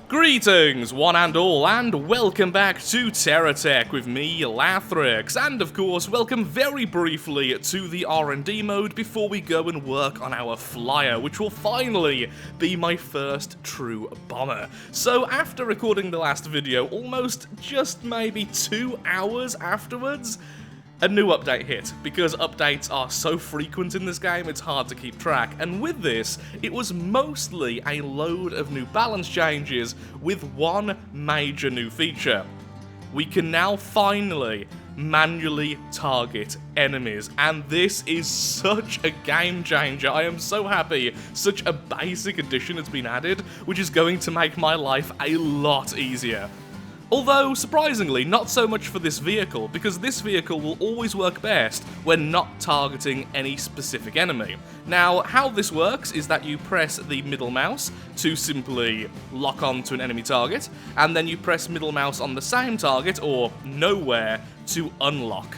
Greetings, one and all, and welcome back to Terratech with me, Lathrix, and of course, welcome very briefly to the R&D mode before we go and work on our flyer, which will finally be my first true bomber. So, after recording the last video, almost just maybe 2 hours afterwards, a new update hit, because updates are so frequent in this game it's hard to keep track, and with this, it was mostly a load of new balance changes with one major new feature. We can now finally manually target enemies, and this is such a game changer. I am so happy such a basic addition has been added, which is going to make my life a lot easier. Although, surprisingly, not so much for this vehicle, because this vehicle will always work best when not targeting any specific enemy. Now, how this works is that you press the middle mouse to simply lock on to an enemy target, and then you press middle mouse on the same target, or nowhere, to unlock.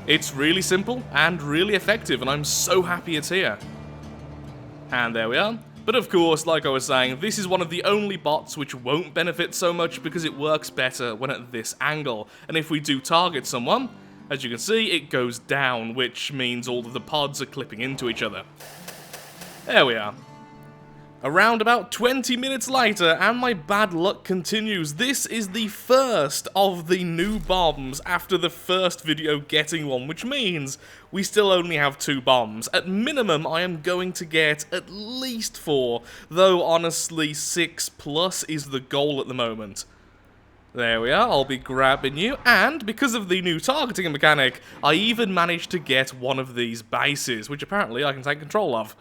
It's really simple and really effective, and I'm so happy it's here. And there we are. But of course, like I was saying, this is one of the only bots which won't benefit so much because it works better when at this angle. And if we do target someone, as you can see, it goes down, which means all of the pods are clipping into each other. There we are. Around about 20 minutes later, and my bad luck continues. This is the first of the new bombs after the first video getting one, which means we still only have 2 bombs. At minimum, I am going to get at least 4, though honestly 6 plus is the goal at the moment. There we are, I'll be grabbing you, and because of the new targeting mechanic, I even managed to get one of these bases, which apparently I can take control of.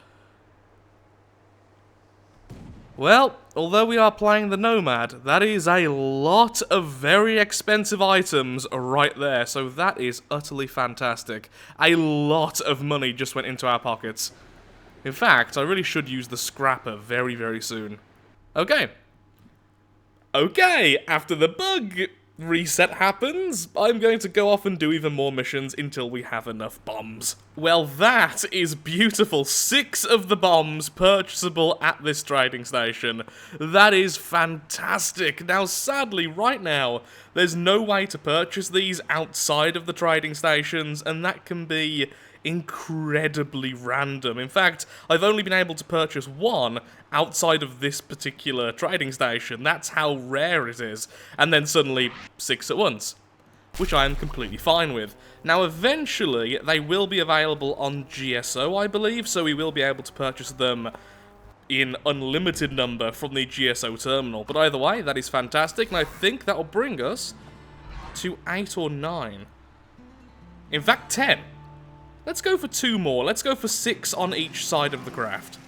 Well, although we are playing the Nomad, that is a lot of very expensive items right there, so that is utterly fantastic. A lot of money just went into our pockets. In fact, I really should use the scrapper very, very soon. Okay, after the bug reset happens, I'm going to go off and do even more missions until we have enough bombs. Well, that is beautiful. 6 of the bombs purchasable at this trading station. That is fantastic. Now, sadly, right now, there's no way to purchase these outside of the trading stations, and that can be incredibly random. In fact, I've only been able to purchase 1 outside of this particular trading station. That's how rare it is. And then suddenly 6 at once, which I am completely fine with. Now, eventually, they will be available on GSO, I believe, so we will be able to purchase them in unlimited number from the GSO terminal. But either way, that is fantastic, and I think that will bring us to 8 or 9. In fact, 10. Let's go for 2 more. Let's go for 6 on each side of the craft.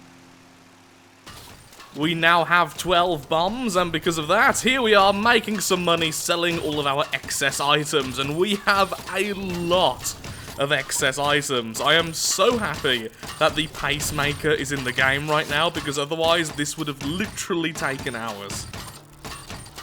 We now have 12 bombs, and because of that, here we are making some money selling all of our excess items, and we have a lot of excess items. I am so happy that the pacemaker is in the game right now, because otherwise this would have literally taken hours.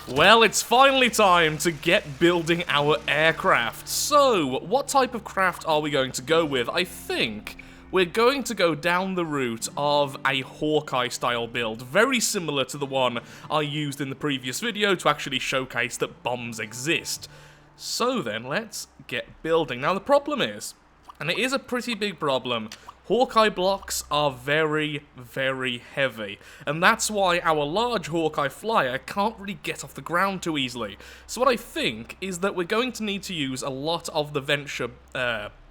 Well, it's finally time to get building our aircraft. So, what type of craft are we going to go with? I think we're going to go down the route of a Hawkeye-style build, very similar to the one I used in the previous video to actually showcase that bombs exist. So then, let's get building. Now, the problem is, and it is a pretty big problem, Hawkeye blocks are very, very heavy, and that's why our large Hawkeye flyer can't really get off the ground too easily. So what I think is that we're going to need to use a lot of the Venture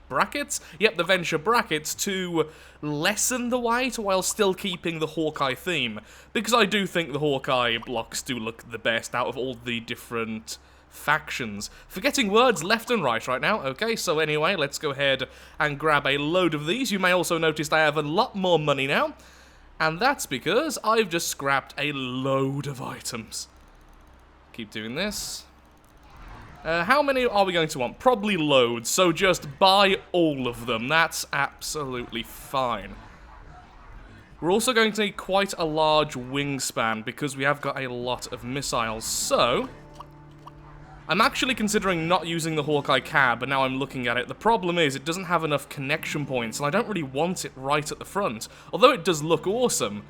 brackets? Yep, the Venture brackets to lessen the weight while still keeping the Hawkeye theme, because I do think the Hawkeye blocks do look the best out of all the different factions. Forgetting words left and right now. Okay, so anyway, let's go ahead and grab a load of these. You may also notice I have a lot more money now, and that's because I've just scrapped a load of items. Keep doing this. How many are we going to want? Probably loads, so just buy all of them. That's absolutely fine. We're also going to need quite a large wingspan because we have got a lot of missiles, so I'm actually considering not using the Hawkeye cab, but now I'm looking at it. The problem is it doesn't have enough connection points, and I don't really want it right at the front, although it does look awesome.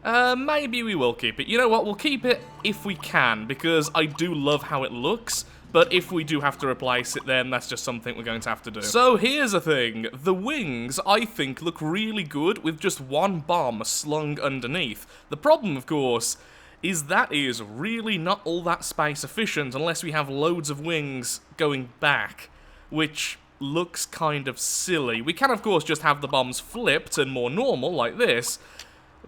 Maybe we will keep it. You know what, we'll keep it if we can, because I do love how it looks, but if we do have to replace it, then that's just something we're going to have to do. So here's the thing, the wings, I think, look really good with just one bomb slung underneath. The problem, of course, is that is really not all that space efficient unless we have loads of wings going back, which looks kind of silly. We can, of course, just have the bombs flipped and more normal, like this,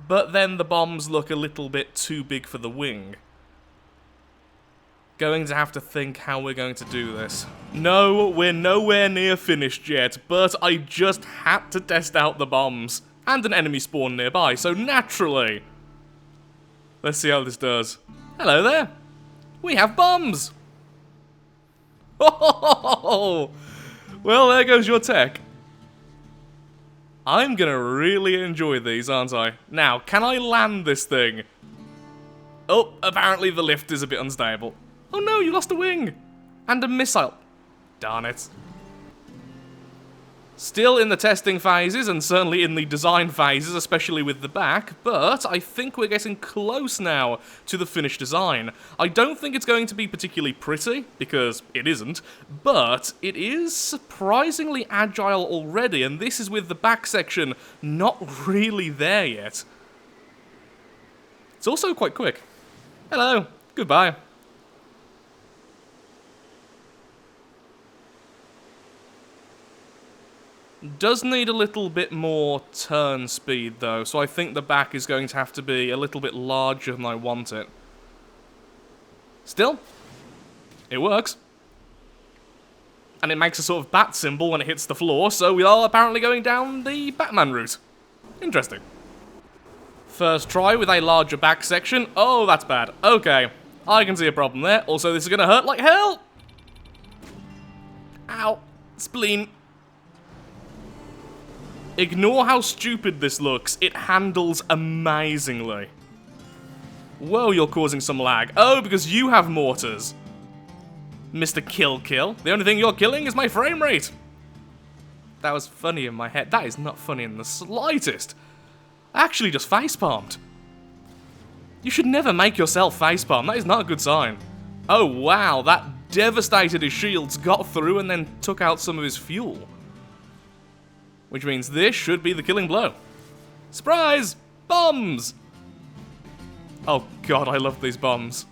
but then the bombs look a little bit too big for the wing. Going to have to think how we're going to do this. No, we're nowhere near finished yet, but I just had to test out the bombs. And an enemy spawn nearby, so naturally. Let's see how this does. Hello there. We have bombs. Oh, well, there goes your tech. I'm gonna really enjoy these, aren't I? Now, can I land this thing? Oh, apparently the lift is a bit unstable. Oh no, you lost a wing! And a missile. Darn it. Still in the testing phases, and certainly in the design phases, especially with the back, but I think we're getting close now to the finished design. I don't think it's going to be particularly pretty, because it isn't, but it is surprisingly agile already, and this is with the back section not really there yet. It's also quite quick. Hello, goodbye. Does need a little bit more turn speed though, so I think the back is going to have to be a little bit larger than I want it. Still, it works. And it makes a sort of bat symbol when it hits the floor, so we are apparently going down the Batman route. Interesting. First try with a larger back section. Oh, that's bad. Okay, I can see a problem there. Also, this is going to hurt like hell. Ow. Spleen. Ignore how stupid this looks. It handles amazingly. Whoa, you're causing some lag. Oh, because you have mortars. Mr. Kill. The only thing you're killing is my frame rate. That was funny in my head. That is not funny in the slightest. I actually just facepalmed. You should never make yourself facepalm. That is not a good sign. Oh, wow. That devastated his shields, got through, and then took out some of his fuel. Which means this should be the killing blow. Surprise! Bombs! Oh god, I love these bombs.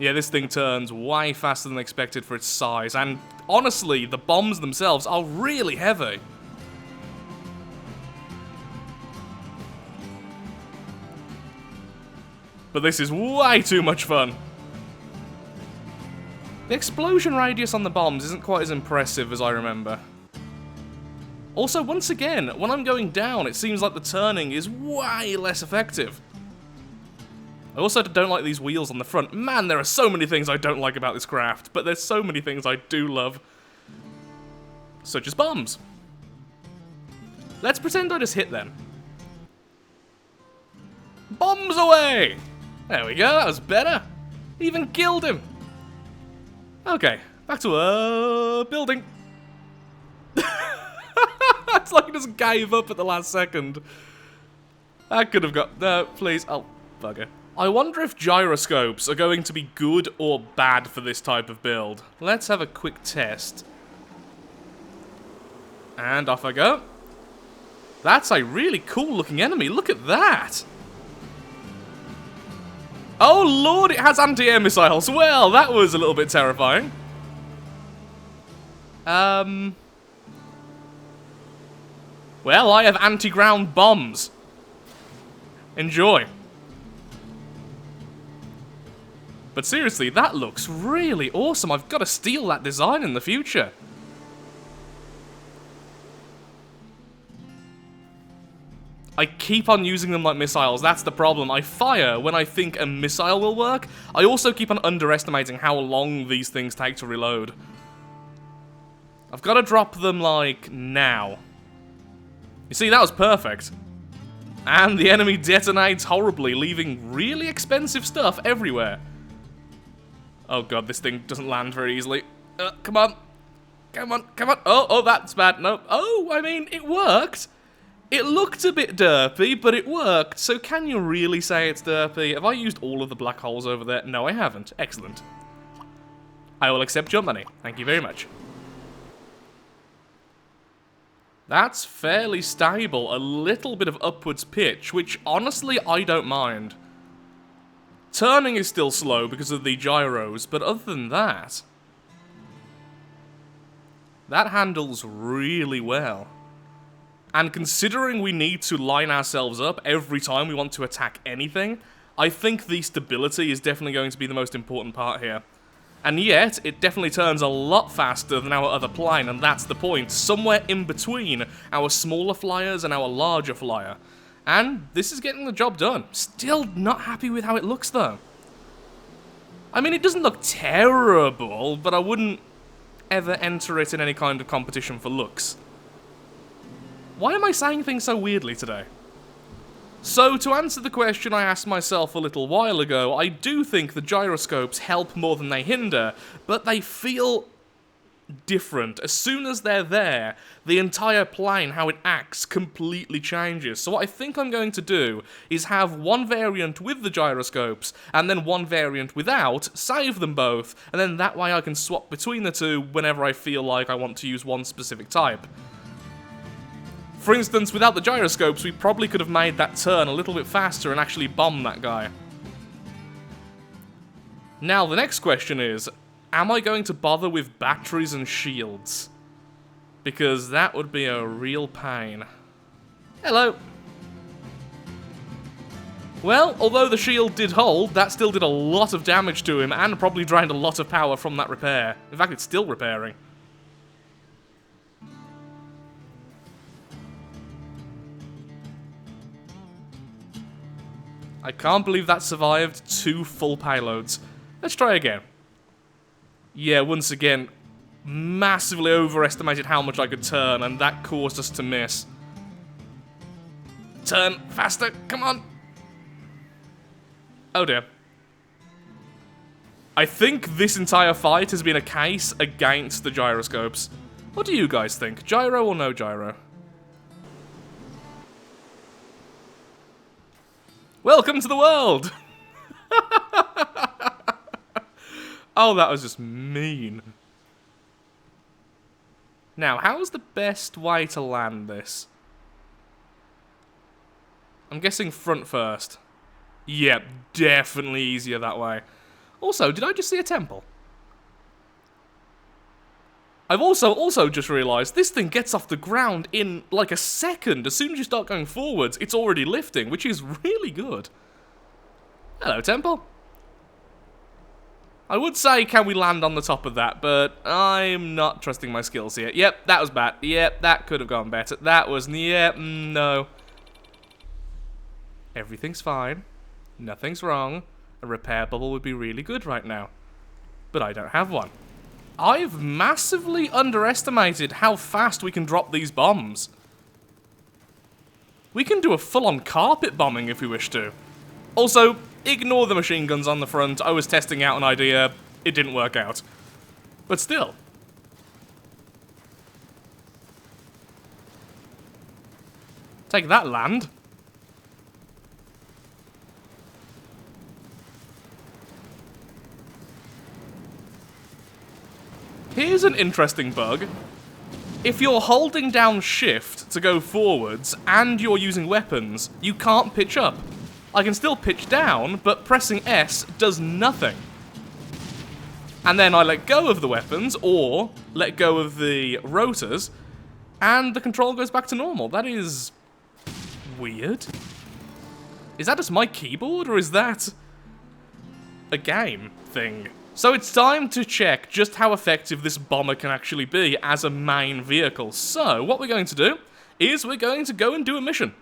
Yeah, this thing turns way faster than expected for its size, and honestly, the bombs themselves are really heavy. But this is way too much fun. The explosion radius on the bombs isn't quite as impressive as I remember. Also, once again, when I'm going down, it seems like the turning is way less effective. I also don't like these wheels on the front. Man, there are so many things I don't like about this craft, but there's so many things I do love. Such as bombs. Let's pretend I just hit them. Bombs away! There we go, that was better. Even killed him. Okay, back to building. It's like he just gave up at the last second. I could have got... No, please. Oh, bugger. I wonder if gyroscopes are going to be good or bad for this type of build. Let's have a quick test. And off I go. That's a really cool looking enemy. Look at that. Oh lord, it has anti-air missiles. Well, that was a little bit terrifying. Well, I have anti-ground bombs. Enjoy. But seriously, that looks really awesome. I've got to steal that design in the future. I keep on using them like missiles. That's the problem. I fire when I think a missile will work. I also keep on underestimating how long these things take to reload. I've got to drop them, like, now. You see, that was perfect. And the enemy detonates horribly, leaving really expensive stuff everywhere. Oh god, this thing doesn't land very easily. Come on. Come on, come on. Oh, that's bad. No. Oh, I mean, it worked. It looked a bit derpy, but it worked, so can you really say it's derpy? Have I used all of the black holes over there? No, I haven't. Excellent. I will accept your money. Thank you very much. That's fairly stable. A little bit of upwards pitch, which honestly I don't mind. Turning is still slow because of the gyros, but other than that... that handles really well. And considering we need to line ourselves up every time we want to attack anything, I think the stability is definitely going to be the most important part here. And yet, it definitely turns a lot faster than our other plane, and that's the point. Somewhere in between our smaller flyers and our larger flyer. And this is getting the job done. Still not happy with how it looks, though. I mean, it doesn't look terrible, but I wouldn't ever enter it in any kind of competition for looks. Why am I saying things so weirdly today? So, to answer the question I asked myself a little while ago, I do think the gyroscopes help more than they hinder, but they feel different. As soon as they're there, the entire plane, how it acts, completely changes. So what I think I'm going to do is have one variant with the gyroscopes, and then one variant without, save them both, and then that way I can swap between the two whenever I feel like I want to use one specific type. For instance, without the gyroscopes, we probably could have made that turn a little bit faster and actually bomb that guy. Now, the next question is, am I going to bother with batteries and shields? Because that would be a real pain. Hello. Well, although the shield did hold, that still did a lot of damage to him and probably drained a lot of power from that repair. In fact, it's still repairing. I can't believe that survived 2 full payloads. Let's try again. Yeah, once again, massively overestimated how much I could turn, and that caused us to miss. Turn faster, come on. Oh dear. I think this entire fight has been a case against the gyroscopes. What do you guys think? Gyro or no gyro? Welcome to the world! Oh, that was just mean. Now, how's the best way to land this? I'm guessing front first. Yep, definitely easier that way. Also, did I just see a temple? I've also just realised this thing gets off the ground in like a second. As soon as you start going forwards, it's already lifting, which is really good. Hello, temple. I would say, can we land on the top of that, but I'm not trusting my skills here. Yep, that was bad. Yep, that could have gone better. That was, yep, no. Everything's fine. Nothing's wrong. A repair bubble would be really good right now. But I don't have one. I've massively underestimated how fast we can drop these bombs. We can do a full-on carpet bombing if we wish to. Also, ignore the machine guns on the front. I was testing out an idea. It didn't work out. But still. Take that, land. Here's an interesting bug. If you're holding down shift to go forwards and you're using weapons, you can't pitch up. I can still pitch down, but pressing S does nothing. And then I let go of the weapons, or let go of the rotors, and the control goes back to normal. That is weird. Is that just my keyboard, or is that a game thing? So it's time to check just how effective this bomber can actually be as a main vehicle. So, what we're going to do is we're going to go and do a mission.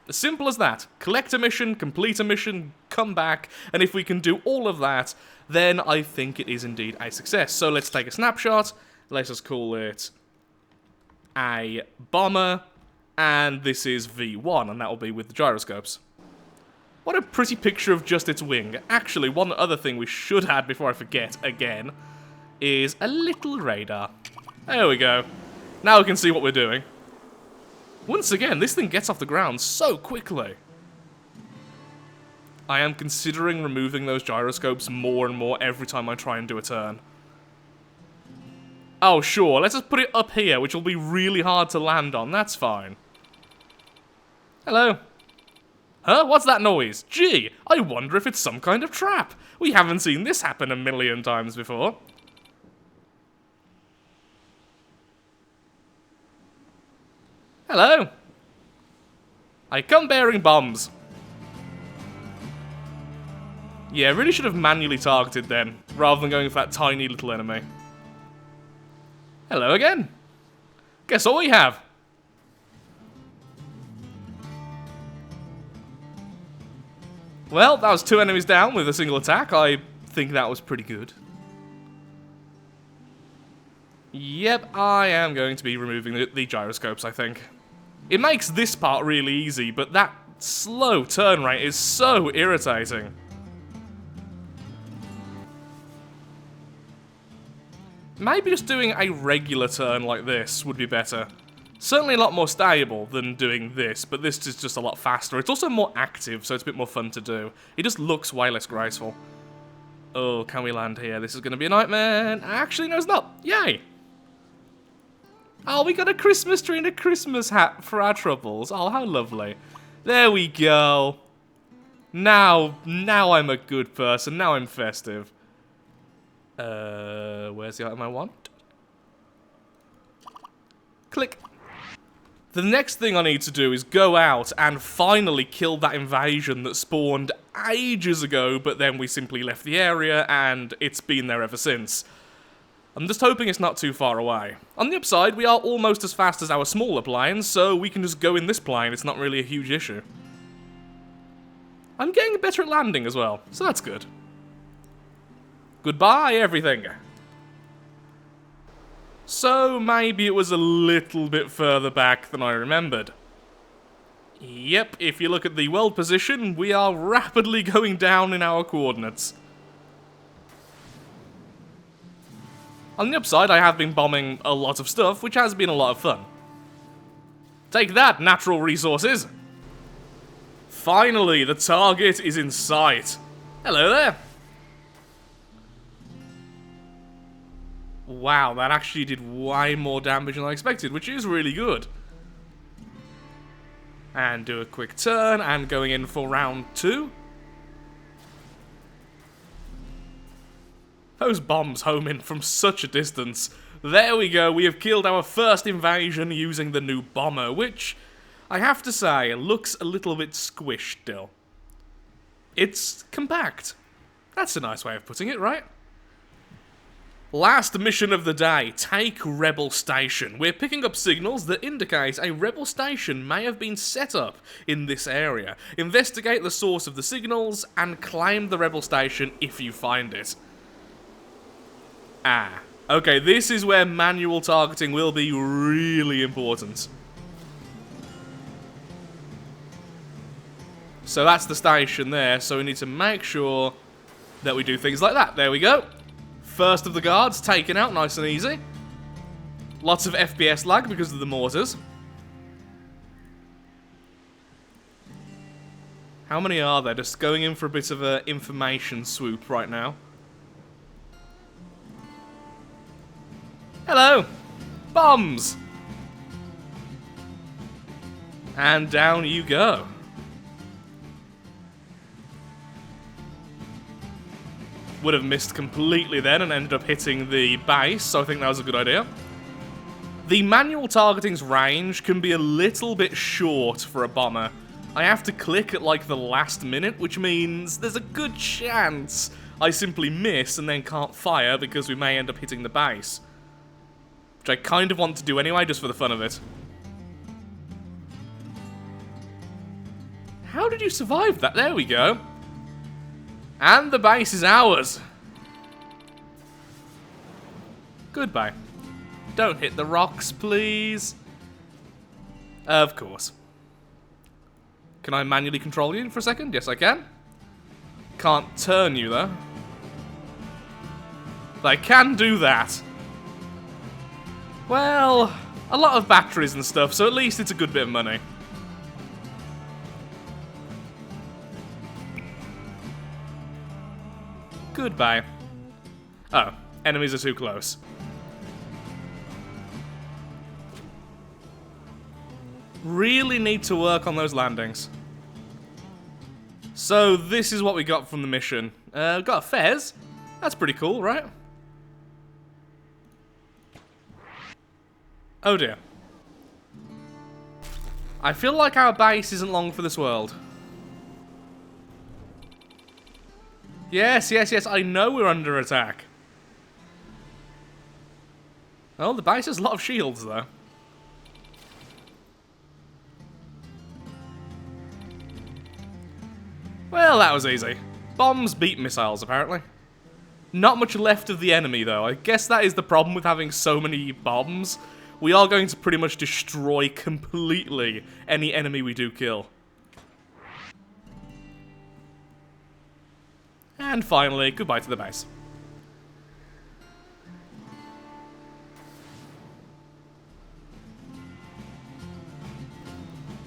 As simple as that. Collect a mission, complete a mission, come back, and if we can do all of that, then I think it is indeed a success. So let's take a snapshot, let us call it a bomber, and this is V1, and that will be with the gyroscopes. What a pretty picture of just its wing. Actually, one other thing we should add before I forget again is a little radar. There we go. Now we can see what we're doing. Once again, this thing gets off the ground so quickly. I am considering removing those gyroscopes more and more every time I try and do a turn. Oh, sure, let's just put it up here, which will be really hard to land on. That's fine. Hello. Huh? What's that noise? Gee, I wonder if it's some kind of trap. We haven't seen this happen a million times before. Hello. I come bearing bombs. Yeah, really should have manually targeted then, rather than going for that tiny little enemy. Hello again. Guess what we have? Well, that was 2 enemies down with a single attack. I think that was pretty good. Yep, I am going to be removing the gyroscopes, I think. It makes this part really easy, but that slow turn rate is so irritating. Maybe just doing a regular turn like this would be better. Certainly a lot more stable than doing this, but this is just a lot faster. It's also more active, so it's a bit more fun to do. It just looks way less graceful. Oh, can we land here? This is going to be a nightmare. Actually, no, it's not. Yay! Oh, we got a Christmas tree and a Christmas hat for our troubles. Oh, how lovely. There we go. Now I'm a good person. Now I'm festive. Where's the item I want? Click. The next thing I need to do is go out and finally kill that invasion that spawned ages ago, but then we simply left the area and it's been there ever since. I'm just hoping it's not too far away. On the upside, we are almost as fast as our smaller planes, so we can just go in this plane. It's not really a huge issue. I'm getting better at landing as well, so that's good. Goodbye, everything. So maybe it was a little bit further back than I remembered. Yep, if you look at the world position, we are rapidly going down in our coordinates. On the upside, I have been bombing a lot of stuff, which has been a lot of fun. Take that, natural resources! Finally, the target is in sight. Hello there! Wow, that actually did way more damage than I expected, which is really good. And do a quick turn, and going in for round 2. Those bombs home in from such a distance. There we go, we have killed our first invasion using the new bomber, which, I have to say, looks a little bit squished still. It's compact. That's a nice way of putting it, right? Last mission of the day, take Rebel Station. We're picking up signals that indicate a Rebel Station may have been set up in this area. Investigate the source of the signals and claim the Rebel Station if you find it. Ah, okay, this is where manual targeting will be really important. So that's the station there, so we need to make sure that we do things like that. There we go. First of the guards taken out, nice and easy. Lots of FPS lag because of the mortars. How many are there? Just going in for a bit of an information swoop right now. Hello! Bombs! And down you go. Would have missed completely then and ended up hitting the base, so I think that was a good idea. The manual targeting's range can be a little bit short for a bomber. I have to click at like the last minute, which means there's a good chance I simply miss and then can't fire because we may end up hitting the base. Which I kind of want to do anyway, just for the fun of it. How did you survive that? There we go. And the base is ours. Goodbye. Don't hit the rocks, please. Of course. Can I manually control you for a second? Yes, I can. Can't turn you, though. But I can do that. Well, a lot of batteries and stuff, so at least it's a good bit of money. Goodbye. Oh, enemies are too close. Really need to work on those landings. So this is what we got from the mission. Got a fez. That's pretty cool, right? Oh dear. I feel like our base isn't long for this world. Yes, yes, yes, I know we're under attack. Oh, the base has a lot of shields, though. Well, that was easy. Bombs beat missiles, apparently. Not much left of the enemy, though. I guess that is the problem with having so many bombs. We are going to pretty much destroy completely any enemy we do kill. And finally, goodbye to the base.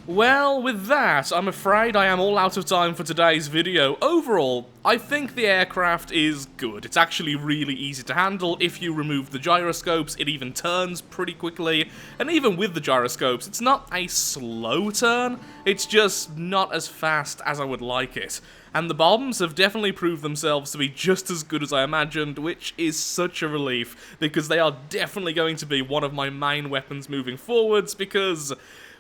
Well, with that, I'm afraid I am all out of time for today's video. Overall, I think the aircraft is good. It's actually really easy to handle if you remove the gyroscopes. It even turns pretty quickly, and even with the gyroscopes, it's not a slow turn, it's just not as fast as I would like it. And the bombs have definitely proved themselves to be just as good as I imagined, which is such a relief, because they are definitely going to be one of my main weapons moving forwards, because,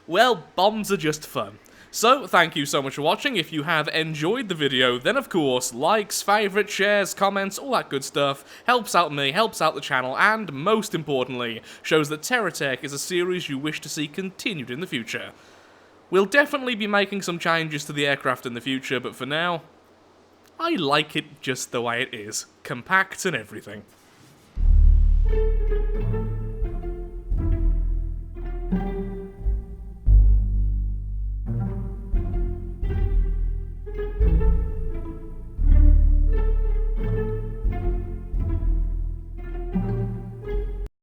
well, bombs are just fun. So, thank you so much for watching. If you have enjoyed the video, then of course, likes, favourites, shares, comments, all that good stuff helps out me, helps out the channel, and most importantly, shows that Terratech is a series you wish to see continued in the future. We'll definitely be making some changes to the aircraft in the future, but for now, I like it just the way it is, compact and everything.